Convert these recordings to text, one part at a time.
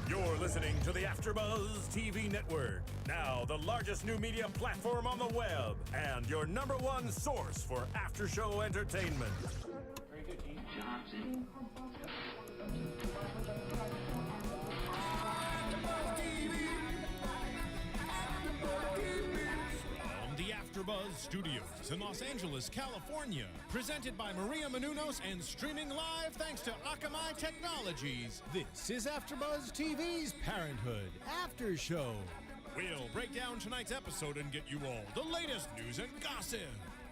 You're listening to the AFTERBUZZ TV network, now the largest new media platform on the web, and your #1 source for after-show entertainment. Very good, Keith Johnson. From the AFTERBUZZ Studios in Los Angeles, California, presented by Maria Menounos and streaming live thanks to Akamai Technologies. This is AFTERBUZZ TV's Parenthood After Show. We'll break down tonight's episode and get you all the latest news and gossip.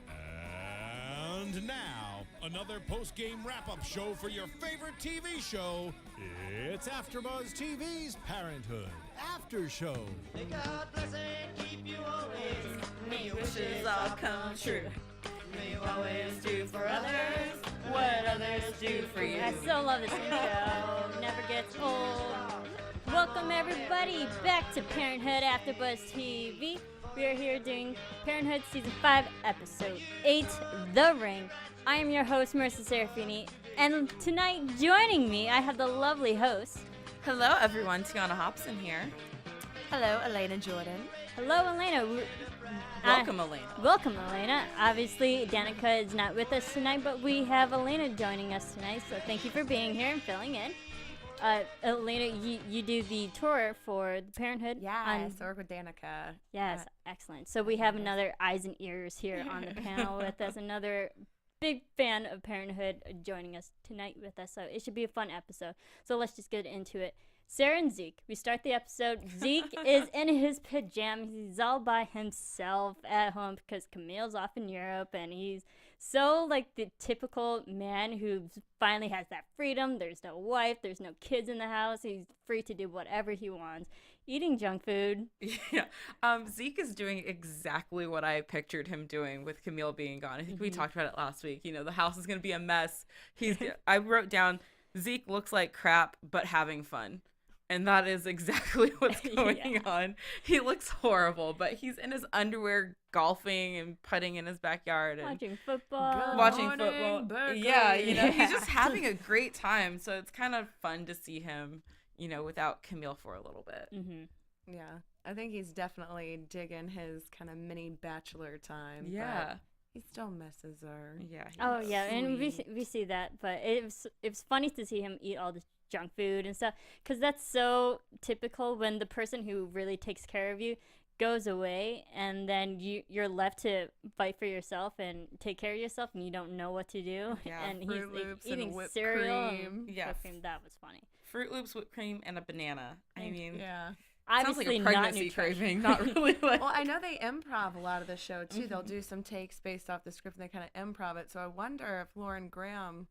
And now, another post-game wrap-up show for your favorite TV show. It's AFTERBUZZ TV's Parenthood After Show. May God bless and keep you always. May your wishes all come true. May you always Do for others what others do for you. I so love this intro. Never gets old. Welcome everybody back to Parenthood AFTERBUZZ TV. We are here doing Parenthood Season 5, Episode 8, The Ring. I am your host, Marisa Serafini, and tonight joining me, I have the lovely host. Hello everyone, Tiona Hobson here. Hello, Elena Jordan. Hello, Elena. Welcome, Elena. Welcome, Elena. Obviously, Danica is not with us tonight, but we have Elena joining us tonight, so thank you for being here and filling in. Elena, you do the tour for the Parenthood. Yes, I work with Danica. Yes, excellent. So we have another eyes and ears here on the panel with us, another big fan of Parenthood joining us tonight with us. So it should be a fun episode. So let's just get into it. Sarah and Zeke. We start the episode. Zeke is in his pajamas. He's all by himself at home because Camille's off in Europe, and he's so like the typical man who finally has that freedom. There's no wife. There's no kids in the house. He's free to do whatever he wants. Eating junk food. Yeah. Zeke is doing exactly what I pictured him doing with Camille being gone. I think we talked about it last week. You know, the house is going to be a mess. I wrote down, Zeke looks like crap, but having fun. And that is exactly what's going on. He looks horrible, but he's in his underwear golfing and putting in his backyard and Watching football. watching football. Yeah, you know, he's just having a great time. So it's kind of fun to see him, you know, without Camille for a little bit. Mm-hmm. Yeah, I think he's definitely digging his kind of mini bachelor time. Yeah. But he still misses her. Yeah. Oh yeah, and we see that, but it's funny to see him eat all this junk food and stuff, because that's so typical when the person who really takes care of you goes away, and then you're left to fight for yourself and take care of yourself, and you don't know what to do. Yeah, and he's Fruit like, Loops eating and whipped cereal cream. and Yes. whipped cream. That was funny. Fruit Loops, whipped cream, and a banana. I mean, Yeah. sounds like Obviously a not pregnancy nutritious. craving, not really like. Well, I know they improv a lot of the show too. They'll do some takes based off the script, and they kind of improv it. So I wonder if Lauren Graham,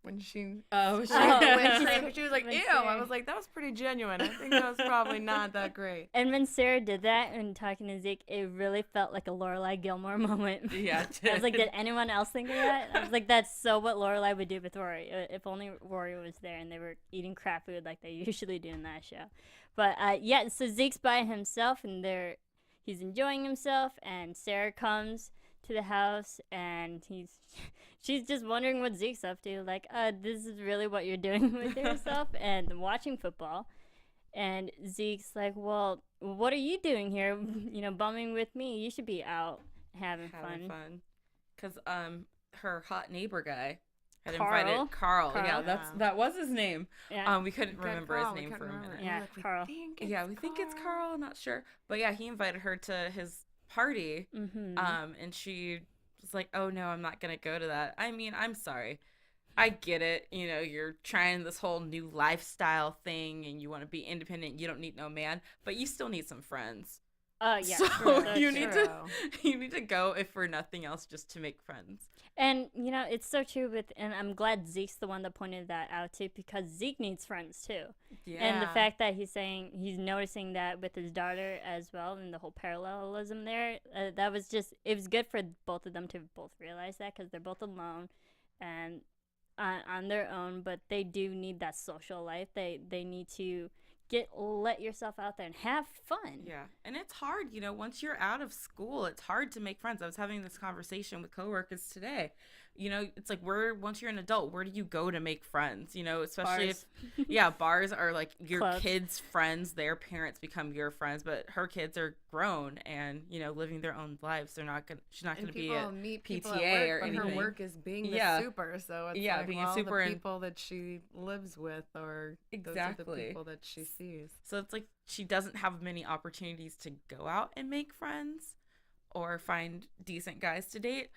when she Oh, she was like, when ew, Sarah- I was like, that was pretty genuine. I think that was probably not that great. And when Sarah did that and talking to Zeke, it really felt like a Lorelai Gilmore moment. Yeah, it I was like, did. did anyone else think of that? I was like, that's so what Lorelai would do with Rory. If only Rory was there and they were eating crap food like they usually do in that show. But yeah, so Zeke's by himself and he's enjoying himself, and Sarah comes to the house and she's just wondering what Zeke's up to. Like, this is really what you're doing with yourself and watching football. And Zeke's like, well, what are you doing here? You know, bumming with me. You should be out having fun. Because her hot neighbor guy had Carl. invited Carl. Carl. Yeah, that was his name. Yeah. We couldn't remember Carl, his we name couldn't for a remember. minute. Yeah, Carl. We think it's Carl. Not sure, but yeah, he invited her to his party. Mm-hmm. And she was like, "Oh no, I'm not gonna go to that." I mean, I'm sorry. I get it. You know, you're trying this whole new lifestyle thing, and you want to be independent. You don't need no man, but you still need some friends. Yeah. So that's you need true. you need to go if for nothing else, just to make friends. And, you know, it's so true and I'm glad Zeke's the one that pointed that out too, because Zeke needs friends too. Yeah. And the fact that he's noticing that with his daughter as well, and the whole parallelism there, that was just, it was good for both of them to both realize that, because they're both alone and on their own, but they do need that social life. They need to let yourself out there and have fun. Yeah. And it's hard, you know, once you're out of school, it's hard to make friends. I was having this conversation with coworkers today. you know, it's like once you're an adult, where do you go to make friends? You know, especially Bars. if bars are like your Clubs. kids' friends, their parents become your friends, but her kids are grown and, you know, living their own lives. She's not gonna be at meet PTA people at work, or but anything. her work is being the Yeah. super, so it's Yeah, like, being a well, super the and- people that she lives with, or those are the Exactly. people that she sees. So it's like she doesn't have many opportunities to go out and make friends or find decent guys to date.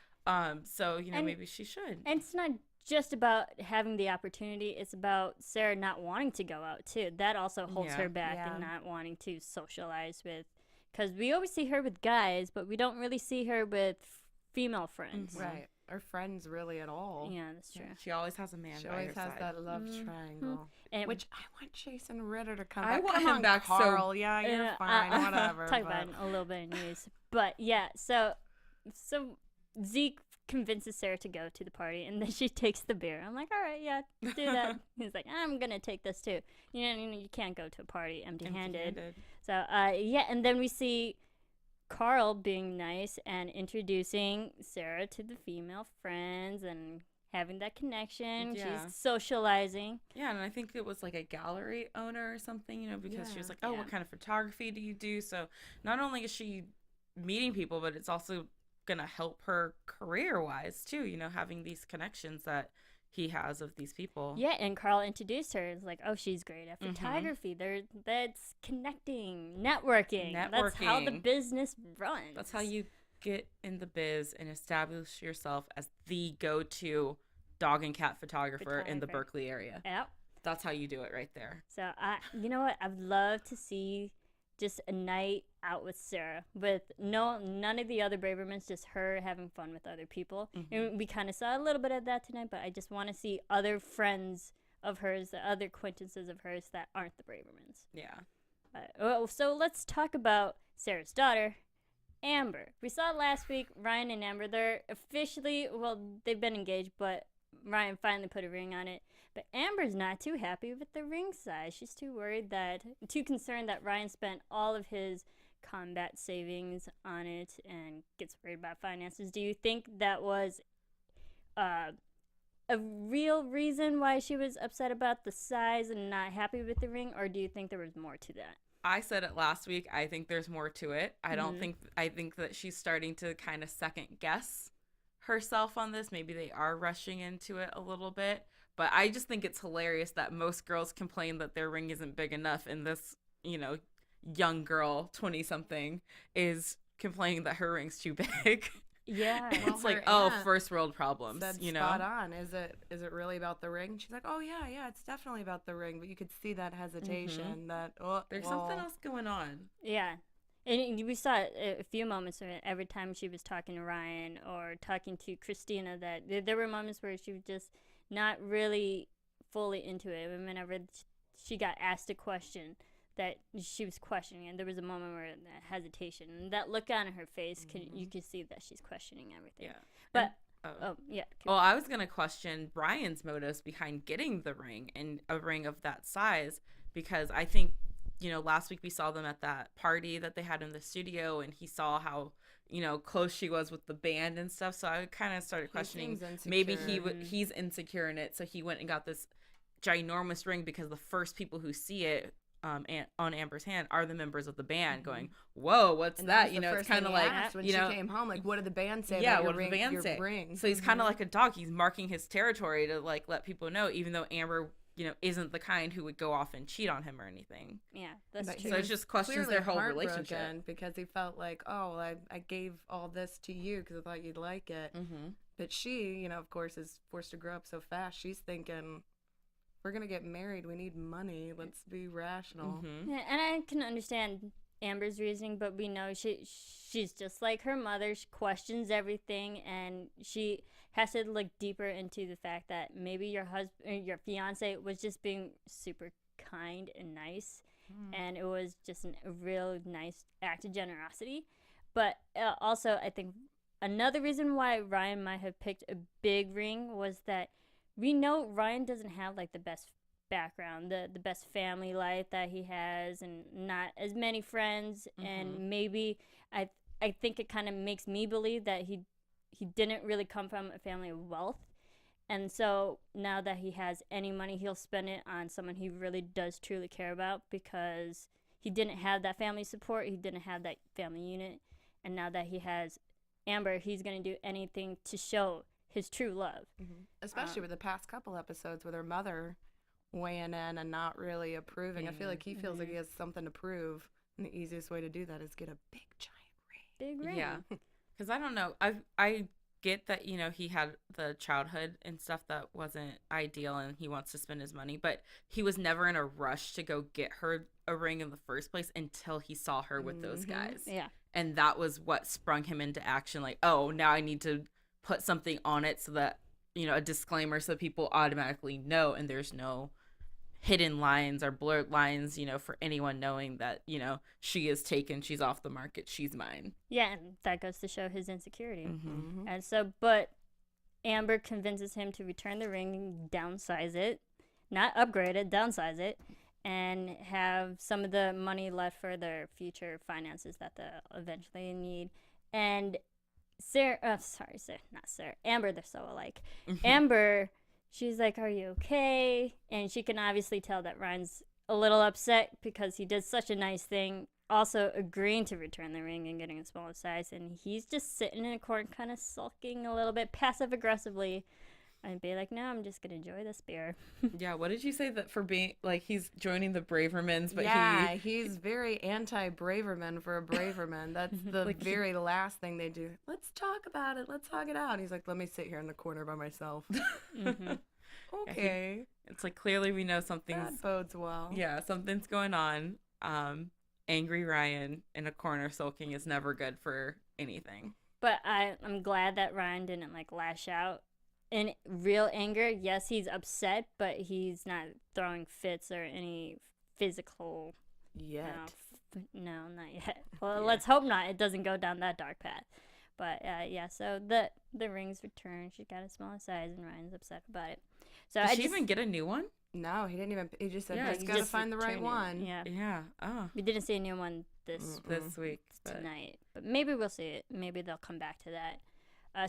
So, you know, And- maybe she should. And it's not just about having the opportunity. It's about Sarah not wanting to go out, too. That also holds Yeah. her back Yeah. and not wanting to socialize with. Because we always see her with guys, but we don't really see her with female friends. Mhm. Right. Or friends really at all. Yeah, that's true. She always has a man She by always her has side. that love triangle. And Which I want Jason Ritter to come I back. want Come him on, back so- Carl. Yeah, you're Yeah, fine. Whatever. Talk but- about it in a little bit of news. But yeah, so Zeke convinces Sarah to go to the party, and then she takes the beer. I'm like, all right, yeah, do that. He's like, I'm gonna take this too. You can't go to a party empty-handed. Empty-handed. So yeah, and then we see Carl being nice and introducing Sarah to the female friends and having that connection. Yeah. She's socializing. Yeah, and I think it was like a gallery owner or something, you know, because she was Yeah. like, oh, Yeah. what kind of photography do you do? So not only is she meeting people, but it's also going to help her career-wise, too, you know, having these connections that he has of these people. Yeah, and Carl introduced her. It's like, oh, she's great at Mhm. photography. That's connecting, networking. That's how the Networking. business runs. That's how you get in the biz and establish yourself as the go-to dog and cat photographer in the Photographer. Berkeley area. Yep. That's how you do it right there. So you know what? I'd love to see just a night out with Sarah with none of the other Bravermans, just her having fun with other people. And we kind of saw a little bit of that tonight, but I just want to see other friends of hers, the other acquaintances of hers that aren't the Bravermans. Yeah. So let's talk about Sarah's daughter, Amber. We saw last week Ryan and Amber. They're officially, well, they've been engaged, but Ryan finally put a ring on it. But Amber's not too happy with the ring size. She's too concerned that Ryan spent all of his combat savings on it and gets worried about finances. Do you think that was a real reason why she was upset about the size and not happy with the ring, or do you think there was more to that? I said it last week. I think there's more to it. I think that she's starting to kind of second guess herself on this. Maybe they are rushing into it a little bit. But I just think it's hilarious that most girls complain that their ring isn't big enough, and this, you know, young girl, 20-something, is complaining that her ring's too big. Yeah. Well, It's like, her oh, aunt first world problems, That's you know? spot on. Is it really about the ring? She's like, oh yeah, it's definitely about the ring. But you could see that hesitation. That There's something else going on. Yeah. And we saw a few moments of it every time she was talking to Ryan or talking to Kristina, that there were moments where she was just not really fully into it. Whenever she got asked a question that she was questioning, and there was a moment where that hesitation and that look on her face, you could see that she's questioning everything. Yeah. But And- yeah. Well, I was going to question Brian's motives behind getting the ring, and a ring of that size, because I think, you know, last week we saw them at that party that they had in the studio, and he saw how, you know, close she was with the band and stuff. So I kind of started questioning, seems maybe insecure. he's insecure in it, so he went and got this ginormous ring because the first people who see it on Amber's hand are the members of the band going, whoa, what's And that? was You the know, it's first thing kind of he like, asked when you know, she came home, like, what did the band say? yeah, about what your did the ring, band your say? ring? So he's kind of like a dog. He's marking his territory to like let people know, even though Amber, you know, isn't the kind who would go off and cheat on him or anything. Yeah, that's But true. So it just questions clearly their whole relationship. heartbroken because he felt like, oh, I gave all this to you because I thought you'd like it. Mm-hmm. But she, you know, of course, is forced to grow up so fast. She's thinking, we're going to get married. We need money. Let's be rational. Mm-hmm. Yeah, and I can understand Amber's reasoning, but we know she's just like her mother. She questions everything, and she has to look deeper into the fact that maybe your husband, your fiance, was just being super kind and nice, and it was just a real nice act of generosity. But also, I think another reason why Ryan might have picked a big ring was that we know Ryan doesn't have like the best background, the best family life that he has, and not as many friends. And maybe I think it kind of makes me believe that he didn't really come from a family of wealth. And so now that he has any money, he'll spend it on someone he really does truly care about, because he didn't have that family support. He didn't have that family unit. And now that he has Amber, he's going to do anything to show his true love. Especially with the past couple episodes with her mother weighing in and not really approving. I feel like he feels like he has something to prove. And the easiest way to do that is get a big, giant ring. Big ring. Yeah. Because I don't know. I get that, you know, he had the childhood and stuff that wasn't ideal and he wants to spend his money, but he was never in a rush to go get her a ring in the first place until he saw her with those guys. Yeah. And that was what sprung him into action. Like, oh, now I need to put something on it so that, you know, a disclaimer so people automatically know, and there's no hidden lines or blurred lines, you know, for anyone knowing that, you know, she is taken, she's off the market, she's mine. Yeah, and that goes to show his insecurity. And so, but Amber convinces him to return the ring, downsize it, not upgrade it, downsize it, and have some of the money left for their future finances that they'll eventually need. And Amber, they're so alike. Amber, she's like, are you okay? And she can obviously tell that Ryan's a little upset because he did such a nice thing, also agreeing to return the ring and getting a smaller size. And he's just sitting in a corner, kind of sulking a little bit, passive-aggressively. I'd be like, no, I'm just going to enjoy this beer. Yeah, what did you say that for being, like, he's joining the Bravermans, but he's very anti-Braverman for a Braverman. That's the like very last thing they do. Let's talk about it. Let's talk it out. He's like, let me sit here in the corner by myself. Okay. It's like, clearly we know something's... That bodes well. Yeah, something's going on. Angry Ryan in a corner sulking is never good for anything. But I'm glad that Ryan didn't, like, lash out. In real anger, yes, he's upset, but he's not throwing fits or any physical... Yet. No, not yet. Well, let's hope not. It doesn't go down that dark path. But, yeah, so the ring's returned. She got a smaller size, and Ryan's upset about it. So Did she even get a new one? No, he didn't even... He just said, Yeah, let's he gotta just find the right returned it. one. Yeah. Yeah. Oh, We didn't see a new one this week. But... tonight. But maybe we'll see it. Maybe they'll come back to that.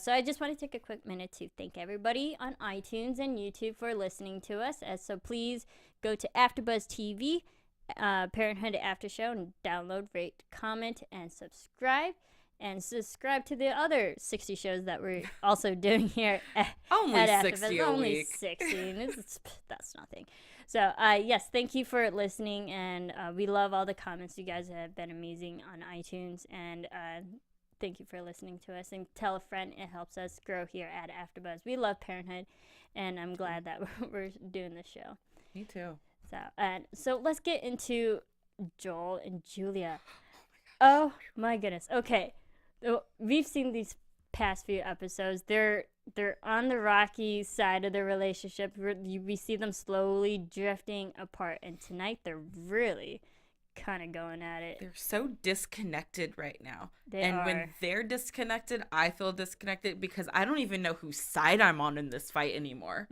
So I just want to take a quick minute to thank everybody on iTunes and YouTube for listening to us. So please go to AfterBuzz TV, Parenthood After Show, and download, rate, comment, and subscribe. And subscribe to the other 60 shows that we're also doing here Only at 60 AfterBuzz. a Only week. 60. That's nothing. So, yes, thank you for listening. And we love all the comments. You guys have been amazing on iTunes. And thank you for listening to us, and tell a friend. It helps us grow here at AfterBuzz. We love Parenthood, and I'm glad that we're doing this show. Me too. So let's get into Joel and Julia. Oh my goodness. Okay, so we've seen these past few episodes. They're on the rocky side of their relationship. We see them slowly drifting apart, and tonight they're really kind of going at it. They're so disconnected right now. They and are. when they're disconnected, I feel disconnected because I don't even know whose side I'm on in this fight anymore.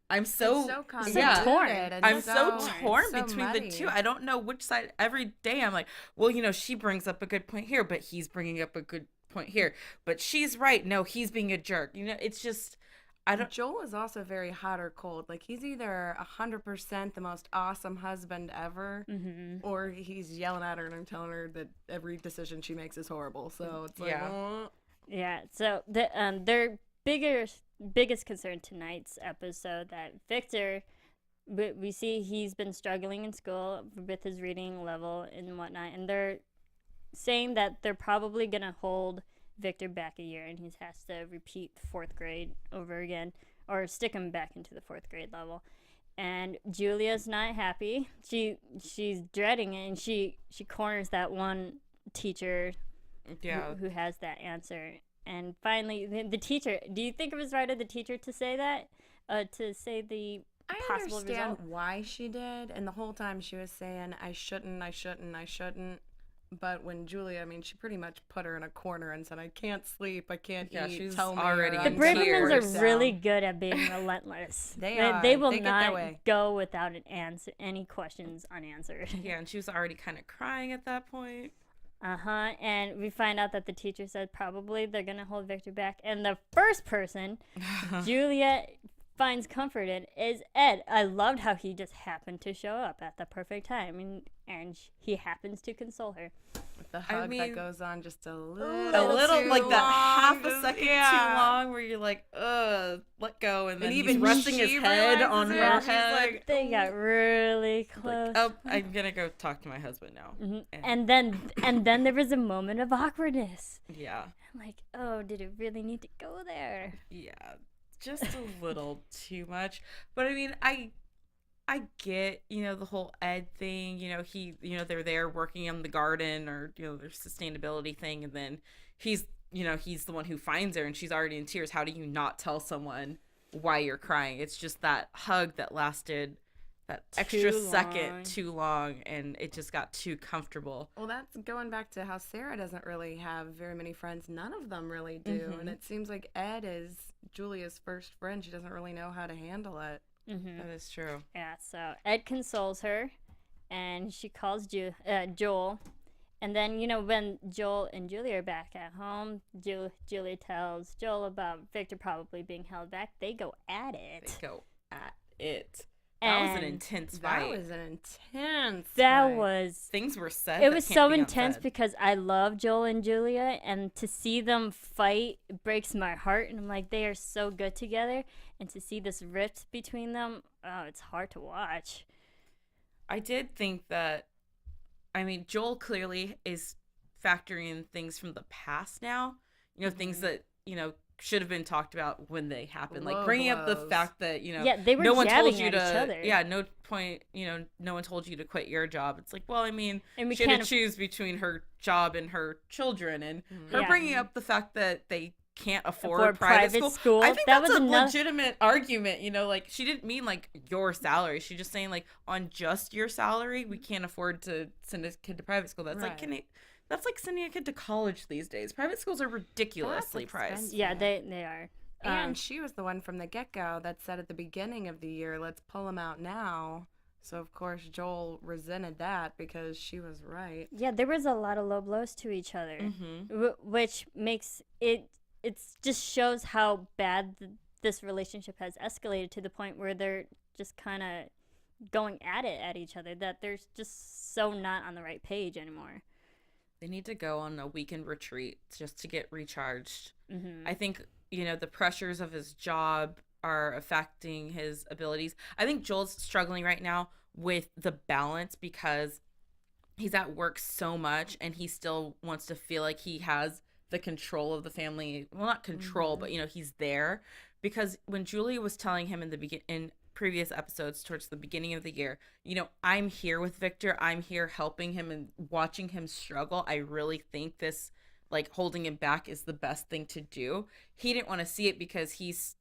I'm so convoluted. I'm so torn so between muddy. the two. I don't know which side. Every day I'm like, well, you know, she brings up a good point here, but he's bringing up a good point here. But she's right. No, he's being a jerk. You know, it's just, I don't. Joel is also very hot or cold. Like, he's either 100% the most awesome husband ever, or he's yelling at her and telling her that every decision she makes is horrible. So it's like, Yeah. Yeah. So their biggest concern tonight's episode, that Victor, we see he's been struggling in school with his reading level and whatnot, and they're saying that they're probably gonna hold Victor back a year, and he has to repeat 4th grade over again, or stick him back into the 4th grade level. And Julia's not happy. She's dreading it, and she corners that one teacher who has that answer. And finally, the teacher, do you think it was right of the teacher to say that? To say the possible understand result? why she did, and the whole time she was saying, I shouldn't. But when Julia, I mean, she pretty much put her in a corner and said, I can't sleep, I can't eat, she's tell me. already The in Bravermans tears. are really good at being relentless. They They will They get their not way. go without an answer, any questions unanswered. Yeah, and she was already kind of crying at that point. And we find out that the teacher said probably they're going to hold Victor back. And the first person Julia finds comfort in is Ed. I loved how he just happened to show up at the perfect time. And he happens to console her. With the hug that goes on just a little too like that half a second too long where you're like, let go. And then even he's resting his head on her head. Like, they got really close. Like, oh, I'm going to go talk to my husband now. And then there was a moment of awkwardness. Yeah. I'm like, oh, did it really need to go there? Yeah, just a little too much. But I mean, I get, the whole Ed thing, they're there working in the garden or, their sustainability thing. And then he's the one who finds her and she's already in tears. How do you not tell someone why you're crying? It's just that hug that lasted that extra second too long, and it just got too comfortable. Well, that's going back to how Sarah doesn't really have very many friends. None of them really do. And it seems like Ed is Julia's first friend. She doesn't really know how to handle it. That is true. Yeah, so Ed consoles her, and she calls Joel. And then, when Joel and Julia are back at home, Julia tells Joel about Victor probably being held back. They go at it. That was an intense fight. Things were said. It was so intense because I love Joel and Julia, and to see them fight breaks my heart. And I'm like, they are so good together. And to see this rift between them, oh, it's hard to watch. I did think that, Joel clearly is factoring in things from the past now. Things that, should have been talked about when they happened, like bringing up the fact that they were no one told you at each other. no one told you to quit your job. It's like, well, and she had to choose between her job and her children, and her bringing up the fact that they can't afford private school. I think that's a legitimate argument. Like, she didn't mean like your salary. She's just saying like on just your salary, we can't afford to send a kid to private school. That's like that's like sending a kid to college these days. Private schools are ridiculously priced. Yeah, they are. And she was the one from the get-go that said at the beginning of the year, let's pull him out now. So, of course, Joel resented that because she was right. Yeah, there was a lot of low blows to each other, which makes it just shows how bad this relationship has escalated to the point where they're just kind of going at it at each other, that they're just so not on the right page anymore. They need to go on a weekend retreat just to get recharged. I think, the pressures of his job are affecting his abilities. I think Joel's struggling right now with the balance because he's at work so much and he still wants to feel like he has the control of the family. Well, not control, but, he's there. Because when Julia was telling him in previous episodes towards the beginning of the year, I'm here with Victor, I'm here helping him and watching him struggle, I really think this, like, holding him back is the best thing to do. He didn't want to see it because he's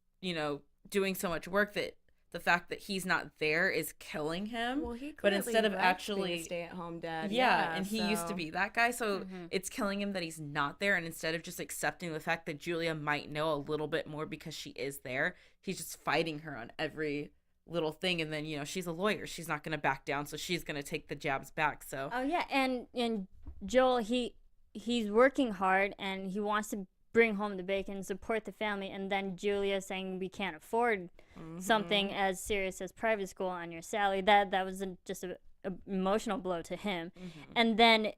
doing so much work that the fact that he's not there is killing him. Well, he but instead of actually being a stay-at-home dad, and he used to be that guy, so it's killing him that he's not there. And instead of just accepting the fact that Julia might know a little bit more because she is there, he's just fighting her on every little thing. And then she's a lawyer, she's not going to back down, so she's going to take the jabs back. So and Joel, he's working hard and he wants to bring home the bacon, support the family, and then Julia saying we can't afford something as serious as private school on your salary. That was just a emotional blow to him. And then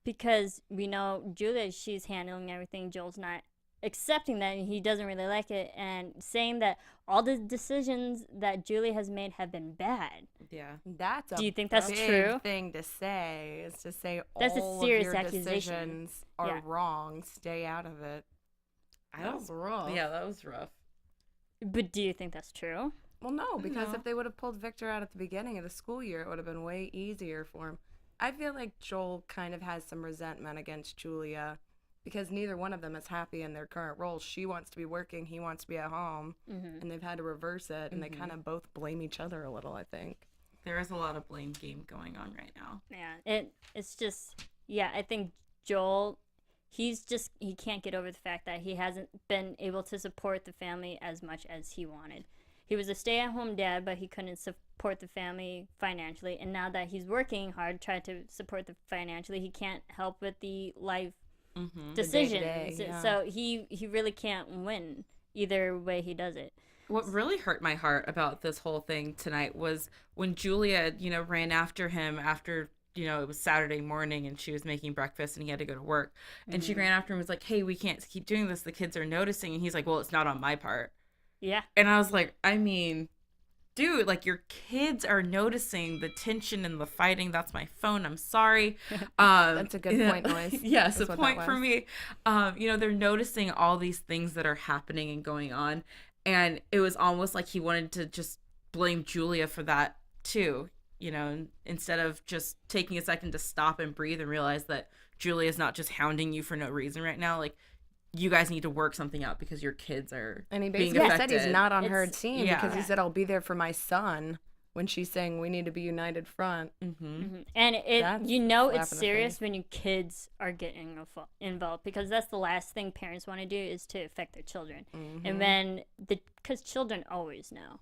because we know Julia, she's handling everything, Joel's not accepting that, and he doesn't really like it, and saying that all the decisions that Julia has made have been bad. Yeah, do you think that's big true? Thing to say is to say that's all a serious of your accusation. Decisions are wrong. Stay out of it. That was rough. Yeah, that was rough. But do you think that's true? Well, no, because if they would have pulled Victor out at the beginning of the school year, it would have been way easier for him. I feel like Joel kind of has some resentment against Julia because neither one of them is happy in their current roles. She wants to be working, he wants to be at home, and they've had to reverse it, and they kind of both blame each other a little, I think. There is a lot of blame game going on right now. Yeah, it's just, I think Joel, he can't get over the fact that he hasn't been able to support the family as much as he wanted. he was a stay-at-home dad, but he couldn't support the family financially. And now that he's working hard, trying to support the financially, he can't help with the life decisions. day-to-day, yeah. So he really can't win either way he does it. What really hurt my heart about this whole thing tonight was when Julia, ran after him after, it was Saturday morning and she was making breakfast and he had to go to work. And she ran after him and was like, hey, we can't keep doing this. The kids are noticing. And he's like, well, it's not on my part. Yeah. And I was like, I mean, dude, like your kids are noticing the tension and the fighting. That's my phone. I'm sorry. That's a good point, Noise. Yes, That's a what point that for was. me. They're noticing all these things that are happening and going on. And it was almost like he wanted to just blame Julia for that too, instead of just taking a second to stop and breathe and realize that Julia's not just hounding you for no reason right now. Like, you guys need to work something out because your kids are And he being basically said affected. he's not on her team yeah. because he said, I'll be there for my son, when she's saying we need to be united front. And That's it's slap in the serious face. when your kids are getting involved, because that's the last thing parents want to do is to affect their children. And then because children always know.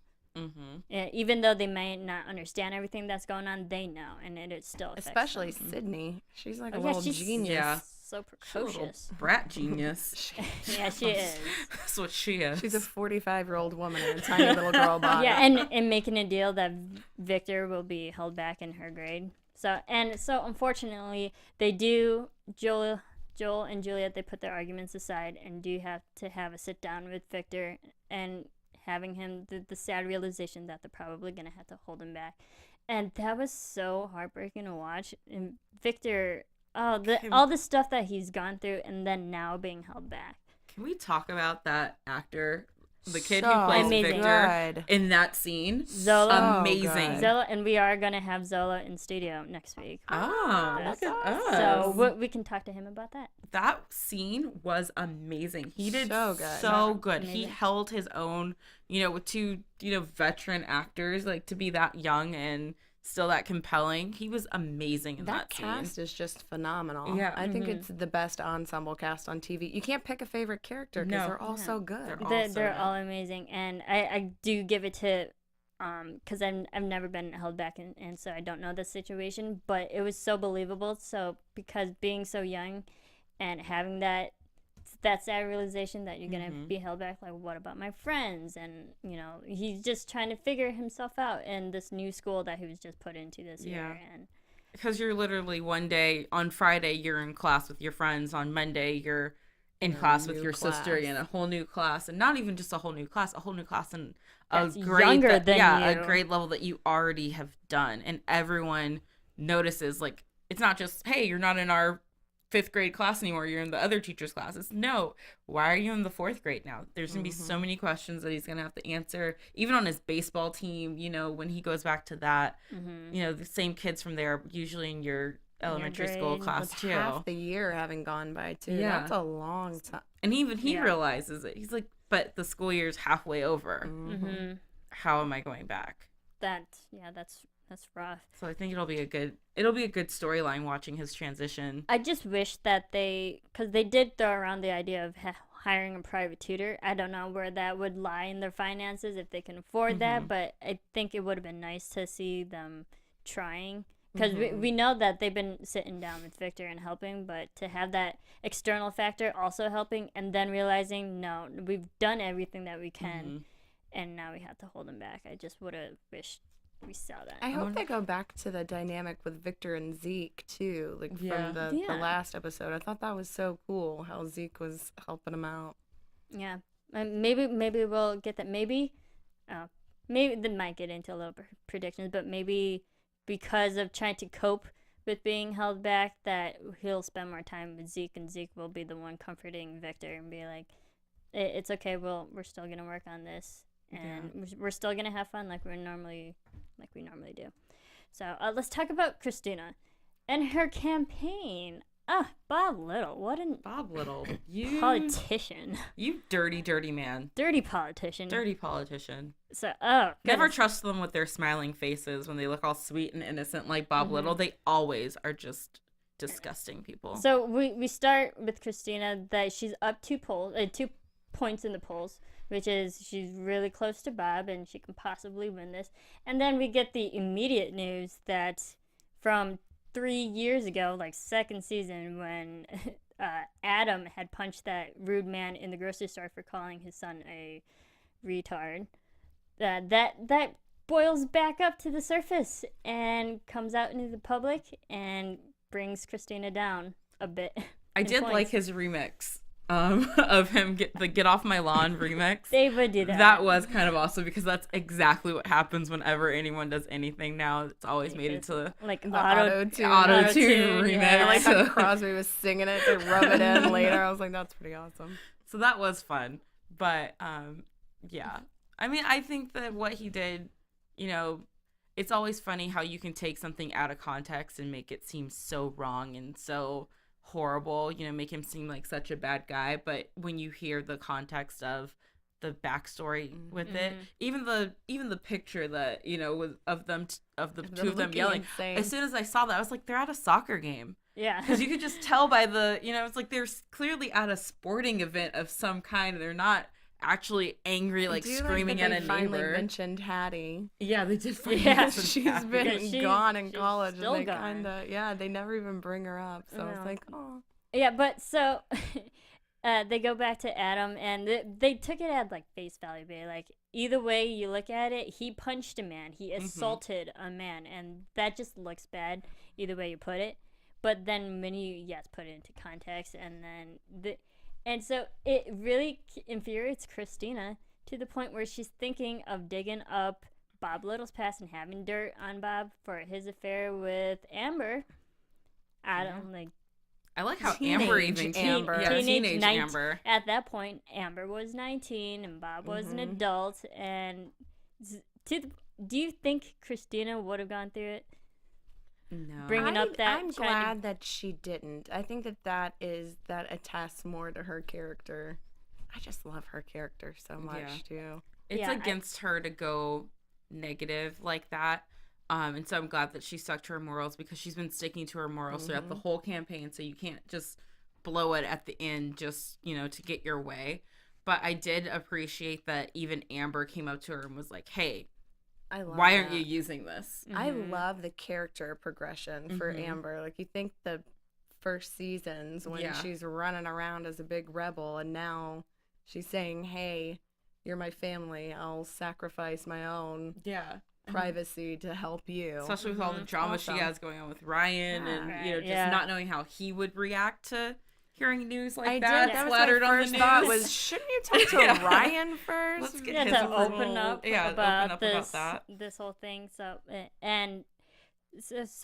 Even though they may not understand everything that's going on, they know, and it still affects Especially them. Sydney. She's like a Yeah, little she's genius. Yeah. So precocious. Brat genius. Yeah, she is. That's what she is. She's a 45-year-old woman in a tiny little girl body. Yeah, and making a deal that Victor will be held back in her grade. So unfortunately, they do. Joel and Juliet, they put their arguments aside and do have to have a sit down with Victor and having him the sad realization that they're probably gonna have to hold him back, and that was so heartbreaking to watch. And Victor, all the stuff that he's gone through, and then now being held back. Can we talk about that actor, the kid So who plays amazing. Victor good. in that scene? Zola, Amazing. Zola, and we are gonna have Zola in studio next week. Oh, Yes. look at us. So we can talk to him about that. That scene was amazing. He did So good. so good. He Amazing. held his own, with two, veteran actors, like to be that young and still that compelling. He was amazing in that scene. cast is just phenomenal. Yeah. I think it's the best ensemble cast on TV. You can't pick a favorite character because No. they're all so good. They're all They're, so they're good. all amazing, and I do give it to because I've never been held back, and so I don't know the situation, but it was so believable. So because being so young and having that sad realization that you're gonna be held back, like, what about my friends? And he's just trying to figure himself out in this new school that he was just put into this year. And Because you're literally one day, on Friday, you're in class with your friends. On Monday, you're in class with new your sister class. in a whole new class. And not even just a whole new class in That's a grade younger than a you. grade level that you already have done. And everyone notices, like, it's not just, hey, you're not in our 5th grade class anymore, you're in the other teacher's classes. No, why are you in the 4th grade now? There's gonna be so many questions that he's gonna have to answer, even on his baseball team. When he goes back to that, the same kids from there usually in your elementary school grade. class With too. half the year having gone by too. Yeah. That's a long time. And even he Yeah. realizes it. He's like, but the school year's halfway over. How am I going back? that's rough. So I think it'll be a good storyline watching his transition. I just wish that because they did throw around the idea of hiring a private tutor. I don't know where that would lie in their finances, if they can afford that, but I think it would have been nice to see them trying. Because we know that they've been sitting down with Victor and helping, but to have that external factor also helping, and then realizing, no, we've done everything that we can, and now we have to hold him back. I just would have wished we saw that. I hope they go back to the dynamic with Victor and Zeke too, like Yeah. from the last episode. I thought that was so cool how Zeke was helping him out. Yeah, and maybe we'll get that. Maybe they might get into a little predictions, but maybe because of trying to cope with being held back, that he'll spend more time with Zeke, and Zeke will be the one comforting Victor and be like, "It's okay. We're still gonna work on this, and we're still gonna have fun like we normally do." So let's talk about Kristina and her campaign. Bob Little, what an Bob Little, you politician. you dirty man. Dirty politician. Dirty politician. So, Never goodness. trust them with their smiling faces when they look all sweet and innocent like Bob Little. They always are just disgusting people. So we start with Kristina that she's up 2 points points in the polls, which is she's really close to Bob and she can possibly win this. And then we get the immediate news that from 3 years ago, like second season, when Adam had punched that rude man in the grocery store for calling his son a retard, that boils back up to the surface and comes out into the public and brings Kristina down a bit. I did like his remix of him Get Off My Lawn remix. They would do that. That was kind of awesome because that's exactly what happens whenever anyone does anything now. It's always made into like The auto-tune auto-tune remix. yeah. I like how Crosby was singing it to rub it in later. I was like, that's pretty awesome. So that was fun. But yeah. I mean, I think that what he did, you know, it's always funny how you can take something out of context and make it seem so wrong and so horrible, you know, make him seem like such a bad guy. But when you hear the context of the backstory with it, even the picture that, you know, was of them of the two of them yelling, insane. as soon as I saw that, I was like, they're at a soccer game. Yeah. Because you could just tell by the, you know, it's like they're clearly at a sporting event of some kind. They're not actually angry, like screaming at a neighbor. Finally mentioned Hattie. Yeah, they did. She's been she's gone in college, still and they gone. kind of they never even bring her up. So I was like, oh. Yeah, but so they go back to Adam, and they took it at like face value. Like either way you look at it, he punched a man, he assaulted a man, and that just looks bad either way you put it. But then when you put it into context, and then and so it really infuriates Kristina to the point where she's thinking of digging up Bob Little's past and having dirt on Bob for his affair with Amber. I like how Teenage Amber even Amber. teenage Amber. At that point, Amber was 19 and Bob was an adult. And do you think Kristina would have gone through it? No. Bringing up that I'm glad that she didn't. I think that attests more to her character. I just love her character so much too. It's against her to go negative like that. And so I'm glad that she stuck to her morals because she's been sticking to her morals throughout the whole campaign. So you can't just blow it at the end just, you know, to get your way. But I did appreciate that even Amber came up to her and was like, hey, why aren't you using this? I love the character progression for Amber. Like, you think the first seasons when she's running around as a big rebel, and now she's saying, hey, you're my family. I'll sacrifice my own privacy to help you. Especially with all the drama she has going on with Ryan and, you know, just not knowing how he would react to hearing news like that. That was flattered my on first the thought news. was, shouldn't you talk to Ryan first? Let's get Yeah, his to approval. open up about this, that. this whole thing. So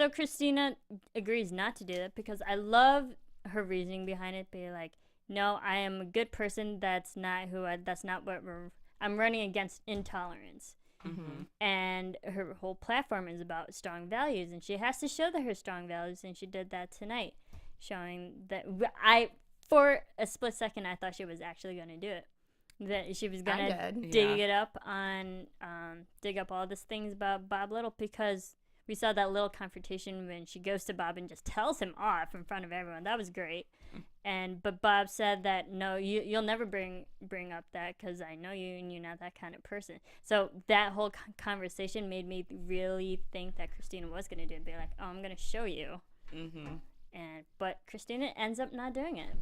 Kristina agrees not to do that because I love her reasoning behind it. Be like, no, I am a good person. That's not what I'm running against intolerance. And her whole platform is about strong values, and she has to show that her strong values, and she did that tonight, showing that for a split second I thought she was actually going to do it, that she was going to dig up all these things about Bob Little, because we saw that little confrontation when she goes to Bob and just tells him off in front of everyone. That was great. But Bob said that, no, you'll never bring up that because I know you and you're not that kind of person. So that whole conversation made me really think that Kristina was going to do it. Be like, oh, I'm going to show you. But Kristina ends up not doing it.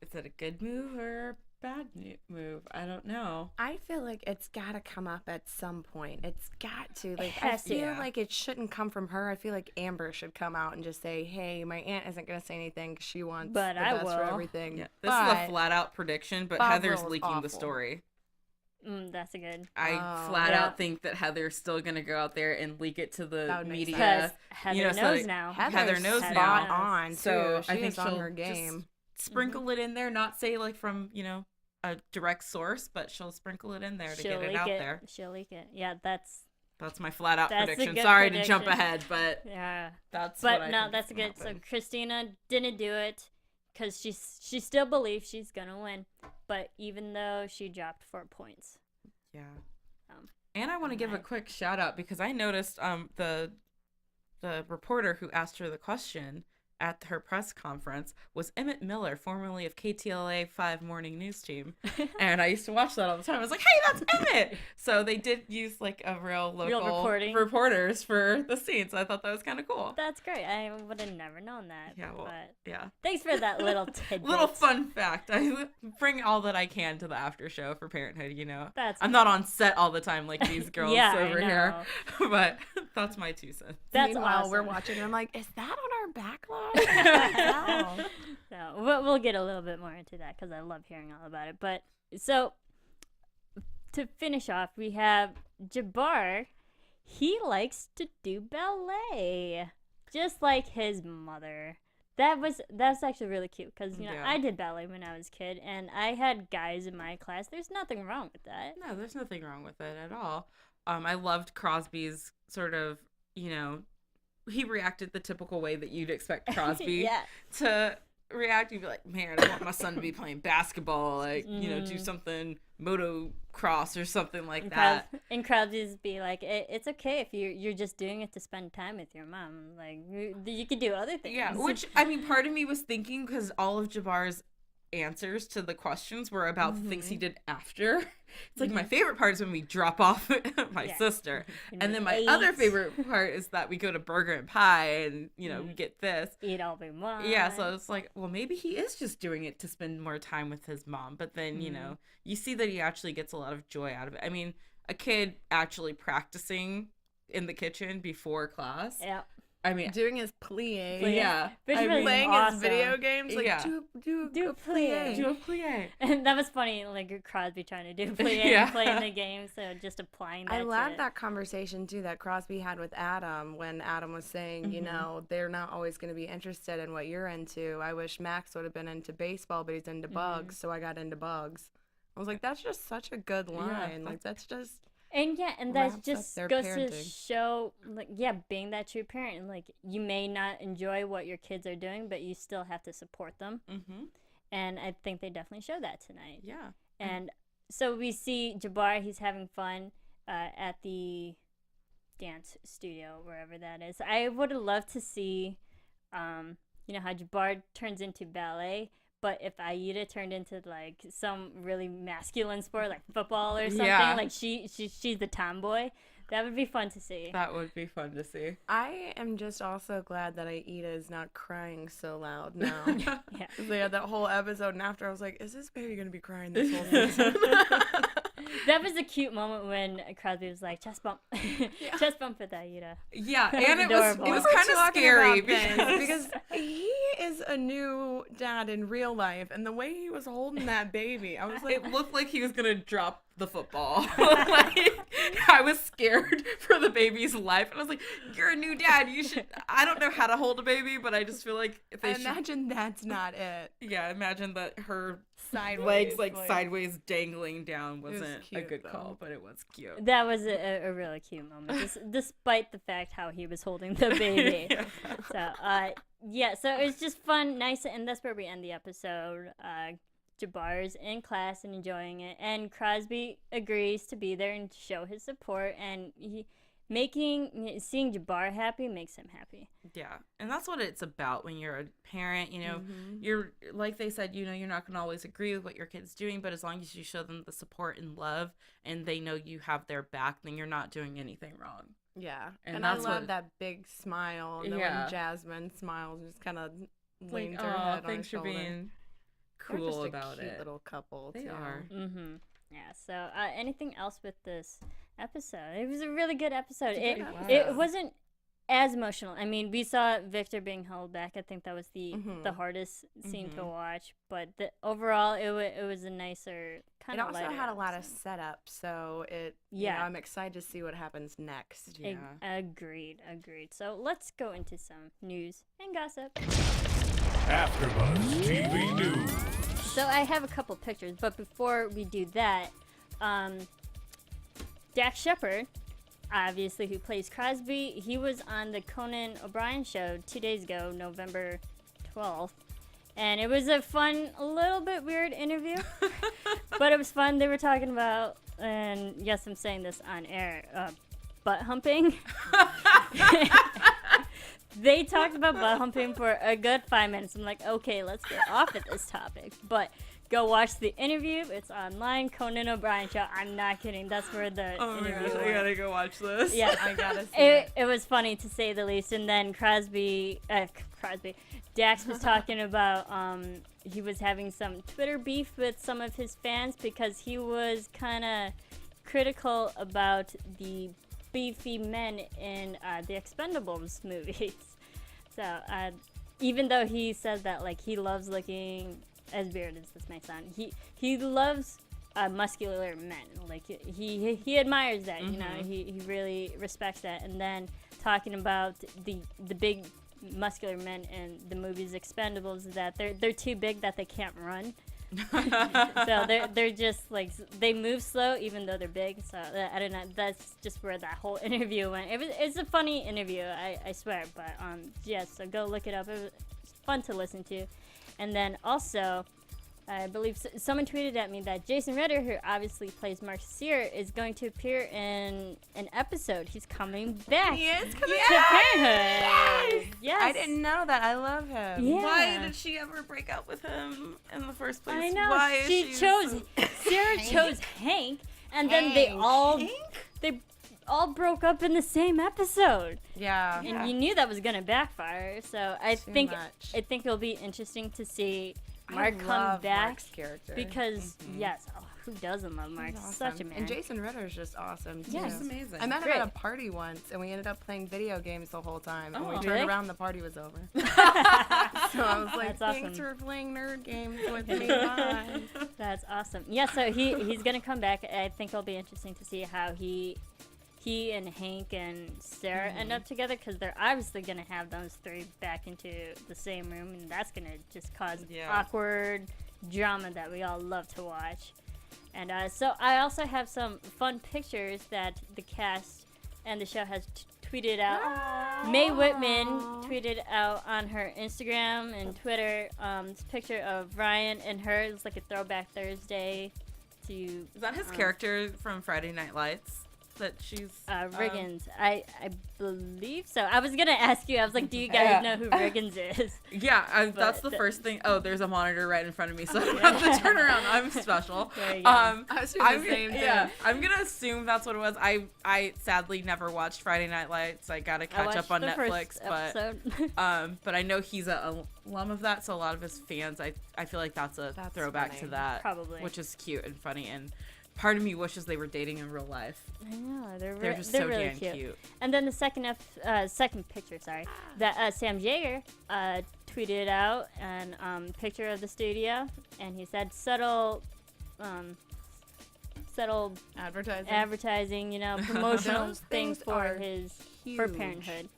Is it a good move or a bad move? I don't know. I feel like it's got to come up at some point. It's got to. Like, has I feel to. like it shouldn't come from her. I feel like Amber should come out and just say, hey, my aunt isn't going to say anything because she wants But the I best for will. everything. Yeah, this is a flat out prediction, but Bob Heather's Little's leaking the awful. story. That's a good. I flat out think that Heather's still gonna go out there and leak it to the That would make media. Because Heather so knows now. Heather knows spot now. on, too. So She I think is on she'll her game. just sprinkle it in there, not say like from, you know, a direct source, but she'll sprinkle it in there to get it out there. She'll leak it. Yeah, that's my flat out That's a prediction. good Sorry to jump prediction. ahead, but yeah. that's But what I no, think that's is good. gonna happen. So Kristina didn't do it because she still believes she's gonna win, but even though she dropped 4 points. Yeah. And I want to give a quick shout out because I noticed the reporter who asked her the question at her press conference was Emmett Miller, formerly of KTLA 5 morning news team. And I used to watch that all the time. I was like, hey, that's Emmett. So they did use like a real local reporters for the scene. So I thought that was kind of cool. That's great. I would have never known that. Yeah, well, but yeah. Thanks for that little tidbit. Little fun fact. I bring all that I can to the after show for Parenthood, you know. I'm cool. not on set all the time like these girls over here. But that's my 2 cents. That's Meanwhile, awesome. we're watching and I'm like, is that on our backlog? So we'll get a little bit more into that because I love hearing all about it. But so to finish off, we have Jabbar. He likes to do ballet, just like his mother. That's actually really cute because I did ballet when I was a kid, and I had guys in my class. There's nothing wrong with that. No, there's nothing wrong with it at all. I loved Crosby's sort of, he reacted the typical way that you'd expect Crosby to react. You'd be like, man, I want my son to be playing basketball, like, do something motocross or something like that. And Crosby's be like, it's okay if you're just doing it to spend time with your mom. Like, you could do other things. Yeah, which, I mean, part of me was thinking, because all of Jabbar's answers to the questions were about the things he did after. It's like my favorite part is when we drop off my sister, and then my other favorite part is that we go to Burger and Pie and we get this, eat all we want. Yeah, so it's like, well, maybe he is just doing it to spend more time with his mom, but then you see that he actually gets a lot of joy out of it. I mean, a kid actually practicing in the kitchen before class. Yeah. I mean, doing his plie. Yeah. Playing his video games. Like, do a plie. Do a plie. And that was funny, like Crosby trying to do plie and playing the game, so just applying that. I love that conversation, too, that Crosby had with Adam when Adam was saying, they're not always going to be interested in what you're into. I wish Max would have been into baseball, but he's into bugs, so I got into bugs. I was like, that's just such a good line. Like, that's just... And that just goes to show, like, being that true parent. Like, you may not enjoy what your kids are doing, but you still have to support them. Mm-hmm. And I think they definitely show that tonight. Yeah. And so we see Jabbar, he's having fun at the dance studio, wherever that is. I would have loved to see, how Jabbar turns into ballet. But if Aida turned into, like, some really masculine sport, like football or something, like she's the tomboy, that would be fun to see. That would be fun to see. I am just also glad that Aida is not crying so loud now. Yeah. They had that whole episode, and after I was like, is this baby going to be crying this whole season? That was a cute moment when Crosby was like, chest bump. Chest bump with Aida. Yeah, and it was kind of scary because he is a new dad in real life, and the way he was holding that baby, I was like... It looked like he was going to drop the football. Like, I was scared for the baby's life, and I was like, you're a new dad, you should... I don't know how to hold a baby, but I just feel like if they imagine that's not it. Yeah, imagine that her legs sideways dangling down wasn't a good call, but it was cute. That was a really cute moment, despite the fact how he was holding the baby. So it was just fun, nice, and that's where we end the episode. Jabbar's in class and enjoying it, and Crosby agrees to be there and show his support, and seeing Jabbar happy makes him happy. Yeah, and that's what it's about when you're a parent. You're, like they said, you're not going to always agree with what your kid's doing, but as long as you show them the support and love, and they know you have their back, then you're not doing anything wrong. Yeah, and I love that big smile, and then when Jasmine smiles, just kind of leans her head on his shoulder. Thanks for being cool about it. They're just a cute little couple. They are. Mm-hmm. Yeah. So, anything else with this episode? It was a really good episode. It wasn't as emotional. I mean, we saw Victor being held back. I think that was the hardest scene to watch. But overall, it was a nicer kind of. It also had a lot of setup, so I'm excited to see what happens next. Yeah. Agreed. So let's go into some news and gossip. AfterBuzz TV News. So I have a couple pictures, but before we do that, Dax Shepard, obviously who plays Crosby, he was on the Conan O'Brien show 2 days ago, November 12th, and it was a fun, a little bit weird interview, but it was fun. They were talking about, and yes, I'm saying this on air, butt humping. They talked about butt humping for a good 5 minutes. I'm like, okay, let's get off of this topic. But go watch the interview. It's online. Conan O'Brien show. I'm not kidding. That's where the interview I went. gotta go watch this. Yeah, I gotta see it was funny to say the least. And then Dax was talking about he was having some Twitter beef with some of his fans because he was kind of critical about the beefy men in the Expendables movies. So even though he says that like he loves looking as weird as this may sound, he loves muscular men. Like he admires that, you know. He really respects that. And then talking about the big muscular men in the movies Expendables, that they're too big that they can't run. So they're just like, they move slow even though they're big. So I don't know. That's just where that whole interview went. It's a funny interview, I swear. But yeah, so go look it up. It was fun to listen to. And then also, I believe someone tweeted at me that Jason Ritter, who obviously plays Mark Sear, is going to appear in an episode. He's coming back. He is coming to back. Parenthood. Yes. I didn't know that. I love him. Yeah. Why did she ever break up with him in the first place? I know. Why is she chose Sarah chose Hank, and then they all broke up in the same episode. Yeah. And you knew that was gonna backfire. So I Too think much. it'll be interesting to see Mark I come love back Mark's character. because yes, who doesn't love Mark? He's Such a awesome. man. And Jason Ritter is just awesome too. Yeah, He's amazing. I met him Great. at a party once, and we ended up playing video games the whole time. And we Oh. turned Really? around, the party was over. So I was like, That's "Thanks awesome. for playing nerd games with me." Bye. That's awesome. Yeah, so he's gonna come back. I think it'll be interesting to see how he and Hank and Sarah end up together, because they're obviously gonna have those three back into the same room, and that's gonna just cause awkward drama that we all love to watch. And so I also have some fun pictures that the cast and the show has tweeted out. May Whitman tweeted out on her Instagram and Twitter this picture of Ryan and her. It's like a throwback Thursday to Is that his character from Friday Night Lights? That she's Riggins. I believe so. I was gonna ask you. I was like, do you guys know who Riggins is? Yeah, that's the first thing. Oh, there's a monitor right in front of me, so I don't have to turn around. I'm special. There you go. I was doing the same thing. Yeah, I'm gonna assume that's what it was. I sadly never watched Friday Night Lights. I gotta catch up on Netflix, but I know he's a alum of that, so a lot of his fans, I feel like that's a throwback funny. to that, Probably. which is cute and funny, and part of me wishes they were dating in real life. I know They're just they're so really damn cute. And then the second picture, that Sam Jaeger tweeted out an picture of the studio, and he said subtle advertising, you know, promotional Those things things for are for huge. Parenthood.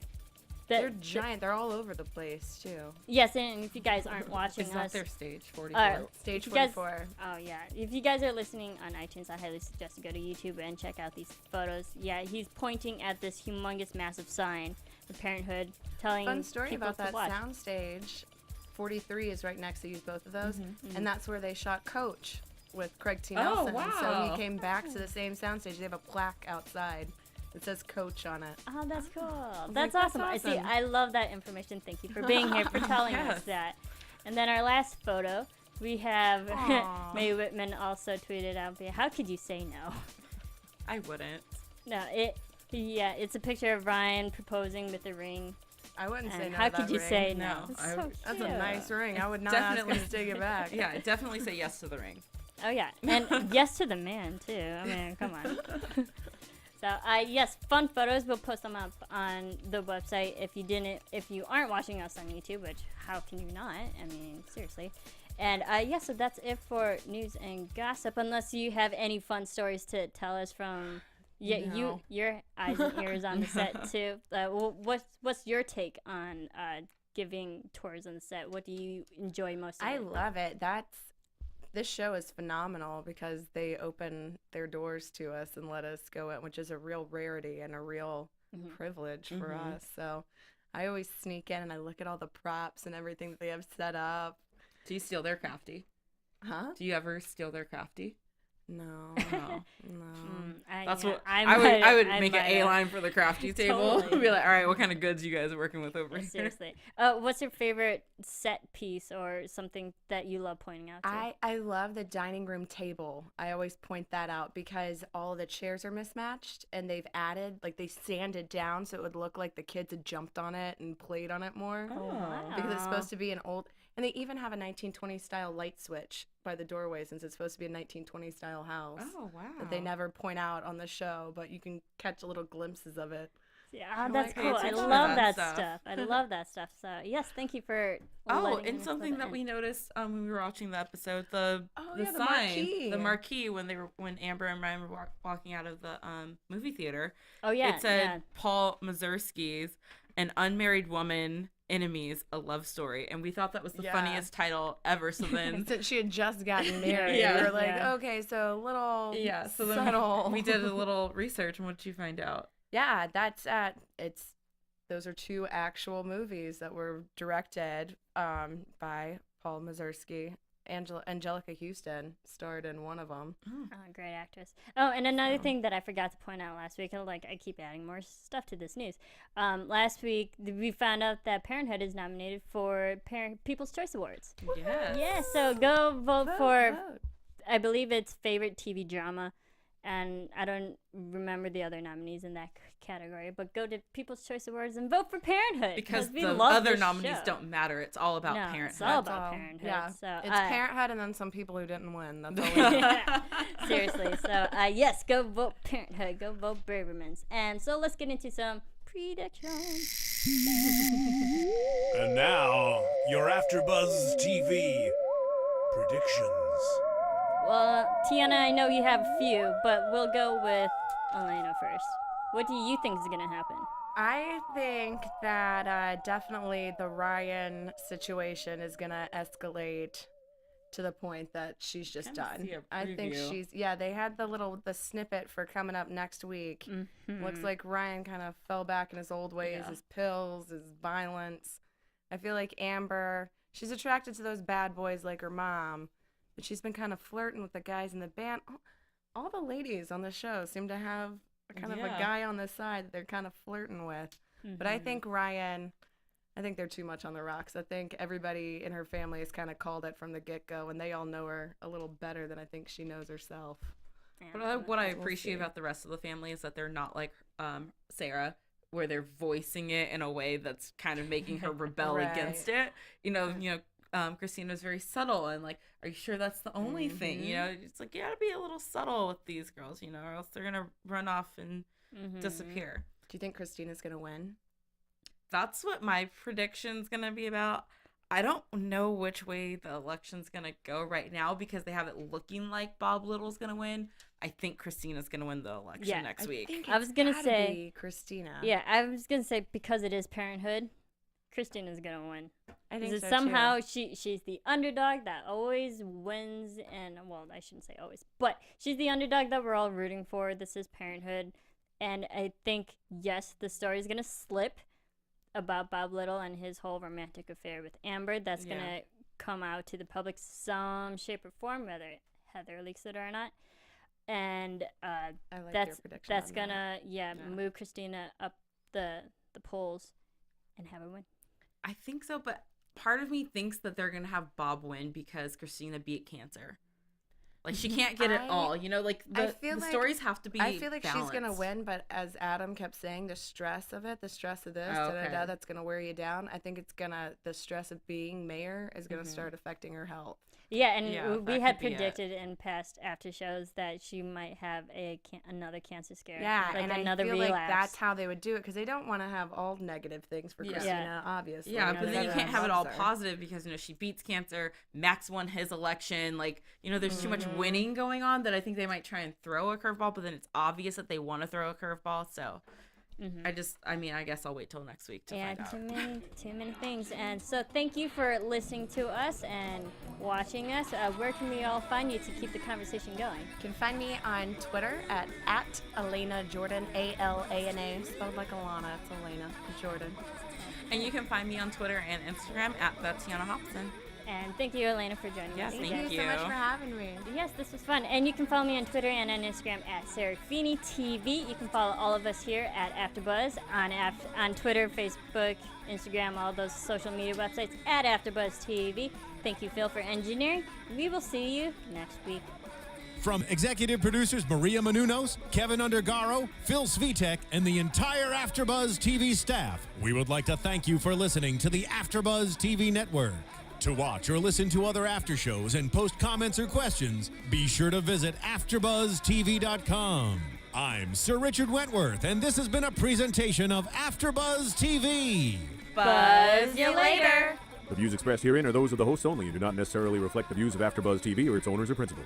They're giant. They're all over the place too. Yes, and if you guys aren't watching Is that us, their stage 44? Stage you guys- 44. oh yeah, if you guys are listening on iTunes, I highly suggest to go to YouTube and check out these photos. Yeah, he's pointing at this humongous, massive sign for Parenthood, telling Fun story people about to that watch. soundstage. 43 is right next to use both of those, and that's where they shot Coach with Craig T. Nelson. So wow. he came back to the same soundstage. They have a plaque outside that says Coach on it. Oh, that's cool. like, That's that's awesome. I see. awesome. I love that information. Thank you for being here, for telling us Yes. that. And then our last photo, we have Aw. May Whitman also tweeted out, how could you say no? I wouldn't. No, it's a picture of Ryan proposing with the ring. I wouldn't say And no. how to could that you ring. say No, no? It's I- so That's a cute. nice ring. I would not Definitely. ask him to take it back. Yeah, definitely say yes to the ring. Oh yeah, and yes to the man too. I mean, come on. So yes, fun photos. We'll post them up on the website. If you aren't watching us on YouTube, which how can you not? I mean, seriously. And so that's it for news and gossip. Unless you have any fun stories to tell us from, No. your eyes and ears on the set too. What's your take on giving tours on the set? What do you enjoy most? I love it. This show is phenomenal because they open their doors to us and let us go in, which is a real rarity and a real privilege for us. So I always sneak in and I look at all the props and everything that they have set up. Do you steal their crafty? Huh? Do you ever steal their crafty? No. No. That's what I would make an A line for the crafty table. Totally. Be like, all right, what kind of goods you guys are working with over Yeah, here? seriously. What's your favorite set piece or something that you love pointing out to? I love the dining room table. I always point that out because all the chairs are mismatched and they've added, like they sanded down so it would look like the kids had jumped on it and played on it more. Wow. Because it's supposed to be an old, and they even have a 1920 style light switch by the doorway since it's supposed to be a 1920 style house. Oh, wow. That they never point out on the show, but you can catch little glimpses of it. Yeah, that's like cool. I creativity love with that that stuff. I love that stuff. So yes, thank you for. Oh, letting and us something know that we noticed when we were watching the episode, the yeah, the sign, marquee. the marquee when Amber and Ryan were walking out of the movie theater. Oh yeah, It said yeah. Paul Mazursky's An Unmarried Woman Enemies, a Love Story, and we thought that was the Yeah. funniest title ever. So then Since she had just gotten married, Yeah. we were like, Yeah. okay, so little so then subtle. we did a little research, and what did you find out? Yeah, that's those are two actual movies that were directed by Paul Mazursky. Angelica Houston starred in one of them. Oh, great actress. Oh, and another thing that I forgot to point out last week, I keep adding more stuff to this news. Last week, we found out that Parenthood is nominated for People's Choice Awards. Yes. Yeah, so go vote for, Vote. I believe it's favorite TV drama, and I don't remember the other nominees in that category, but go to People's Choice Awards and vote for Parenthood. Because we the love other this nominees show. don't matter. It's all about No, Parenthood. it's all about That's all. Parenthood. Yeah, So, it's Parenthood and then some people who didn't win. That's all. yeah, seriously. So, yes, go vote Parenthood. Go vote Bravermans. And so let's get into some predictions. And now, your AfterBuzz TV predictions. Well, Tiona, I know you have a few, but we'll go with Alana first. What do you think is going to happen? I think that definitely the Ryan situation is going to escalate to the point that she's just Kinda done. see a I think preview. they had the snippet for coming up next week. Mm-hmm. Looks like Ryan kind of fell back in his old ways, Yeah. his pills, his violence. I feel like Amber, she's attracted to those bad boys like her mom, but she's been kind of flirting with the guys in the band. All the ladies on the show seem to have kind of a Yeah. guy on the side that they're kind of flirting with. But I think Ryan, I think they're too much on the rocks. I think everybody in her family has kind of called it from the get-go, and they all know her a little better than I think she knows herself. What I We'll appreciate see. about the rest of the family is that they're not like Sarah, where they're voicing it in a way that's kind of making her rebel Right. against it. Kristina's very subtle and like, are you sure that's the only thing? You know, it's like you gotta be a little subtle with these girls, or else they're gonna run off and disappear. Do you think Kristina's going to win? That's what my prediction's gonna be about. I don't know which way the election's gonna go right now because they have it looking like Bob Little's gonna win. I think Kristina's gonna win the election next week. I was gonna say Kristina. Yeah, I was gonna say because it is Parenthood, Kristina's gonna win. I think Because so somehow too. she's the underdog that always wins, and well, I shouldn't say always, but she's the underdog that we're all rooting for. This is Parenthood, and I think yes, the story's gonna slip about Bob Little and his whole romantic affair with Amber. That's gonna come out to the public some shape or form, whether Heather leaks it or not. And I like your that's prediction that's on gonna that. move Kristina up the polls and have her win. I think so, but part of me thinks that they're gonna have Bob win because Kristina beat cancer. Like she can't get it all, Like I the feel like- stories have to be. I feel like she's gonna balanced. win, but as Adam kept saying, the stress of it, the stress of this, Oh, okay. that's gonna wear you down. I think the stress of being mayor is gonna start affecting her health. Yeah, and Yeah, we that had could be it. predicted in past after shows that she might have another cancer scare. Yeah, like and another I feel relapse. like that's how they would do it because they don't want to have all negative things for Yeah. Kristina, Yeah. obviously. Yeah, No, but then you that's can't have it all loves her. positive because she beats cancer. Max won his election. Like there's too much winning going on that I think they might try and throw a curveball. But then it's obvious that they want to throw a curveball. So I guess I'll wait till next week to Yeah, find out. too many things. And so thank you for listening to us and watching us. Where can we all find you to keep the conversation going? You can find me on Twitter at Alana Jordan, ALANA, spelled like Alana. It's Elena Jordan. And you can find me on Twitter and Instagram at Tiona Hobson. And thank you, Elena, for joining Yes, me. thank Thank you so much for having me. Yes, this was fun. And you can follow me on Twitter and on Instagram at Serafini TV. You can follow all of us here at AfterBuzz on Twitter, Facebook, Instagram, all those social media websites at AfterBuzz TV. Thank you, Phil, for engineering. We will see you next week. From executive producers Maria Menounos, Kevin Undergaro, Phil Svitek, and the entire AfterBuzz TV staff, we would like to thank you for listening to the AfterBuzz TV network. To watch or listen to other after shows and post comments or questions, be sure to visit AfterBuzzTV.com. I'm Sir Richard Wentworth, and this has been a presentation of AfterBuzz TV. Buzz you later. The views expressed herein are those of the hosts only and do not necessarily reflect the views of AfterBuzz TV or its owners or principals.